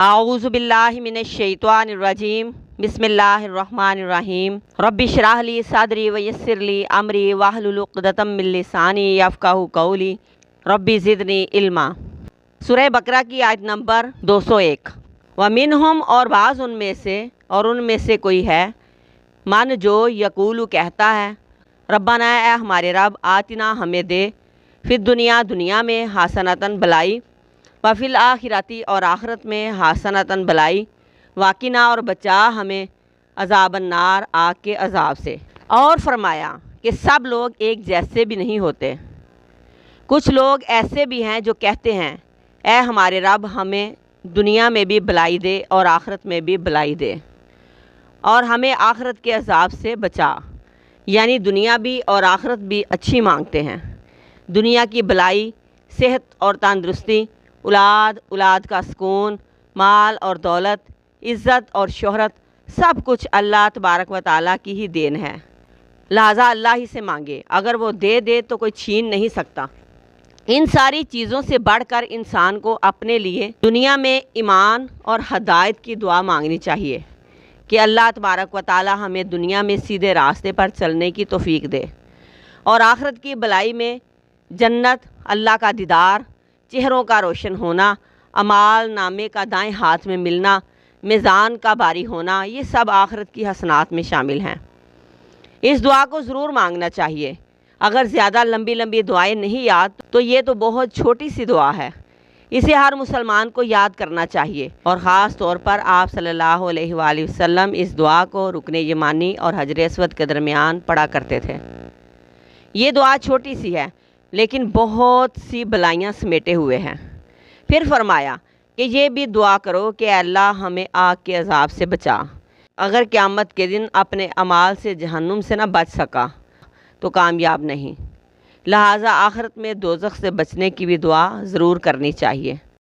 اعوذ باللہ من الشیطان الرجیم بسم اللہ الرحمن الرحیم رب اشرح لی صدری ویسر لی امری واحلل عقدۃ من لسانی یفقہوا قولی رب زدنی علما۔ سورہ بقرہ کی آیت نمبر 201۔ ومنہم، اور بعض ان میں سے کوئی ہے، من جو یقول کہتا ہے، ربنا اے ہمارے رب، آتنا ہمیں دے، فی الدنیا دنیا میں، حسنۃ بلائی، وفی الآخرتی اور آخرت میں، حسنۃ بلائی، واقنا اور بچا ہمیں عذاب النار آگ کے عذاب سے۔ اور فرمایا کہ سب لوگ ایک جیسے بھی نہیں ہوتے، کچھ لوگ ایسے بھی ہیں جو کہتے ہیں اے ہمارے رب، ہمیں دنیا میں بھی بلائی دے اور آخرت میں بھی بلائی دے، اور ہمیں آخرت کے عذاب سے بچا، یعنی دنیا بھی اور آخرت بھی اچھی مانگتے ہیں۔ دنیا کی بلائی، صحت اور تندرستی، اولاد کا سکون، مال اور دولت، عزت اور شہرت، سب کچھ اللہ تبارک و تعالیٰ کی ہی دین ہے، لہٰذا اللہ ہی سے مانگے، اگر وہ دے تو کوئی چھین نہیں سکتا۔ ان ساری چیزوں سے بڑھ کر انسان کو اپنے لیے دنیا میں ایمان اور ہدایت کی دعا مانگنی چاہیے کہ اللہ تبارک و تعالیٰ ہمیں دنیا میں سیدھے راستے پر چلنے کی توفیق دے، اور آخرت کی بلائی میں جنت، اللہ کا دیدار، چہروں کا روشن ہونا، اعمال نامے کا دائیں ہاتھ میں ملنا، میزان کا باری ہونا، یہ سب آخرت کی حسنات میں شامل ہیں۔ اس دعا کو ضرور مانگنا چاہیے۔ اگر زیادہ لمبی دعائیں نہیں یاد تو یہ تو بہت چھوٹی سی دعا ہے، اسے ہر مسلمان کو یاد کرنا چاہیے، اور خاص طور پر آپ صلی اللہ علیہ وآلہ وسلم اس دعا کو رکن یمانی اور حجر اسود کے درمیان پڑھا کرتے تھے۔ یہ دعا چھوٹی سی ہے لیکن بہت سی بلائیاں سمیٹے ہوئے ہیں۔ پھر فرمایا کہ یہ بھی دعا کرو کہ اے اللہ ہمیں آگ کے عذاب سے بچا۔ اگر قیامت کے دن اپنے اعمال سے جہنم سے نہ بچ سکا تو کامیاب نہیں، لہٰذا آخرت میں دوزخ سے بچنے کی بھی دعا ضرور کرنی چاہیے۔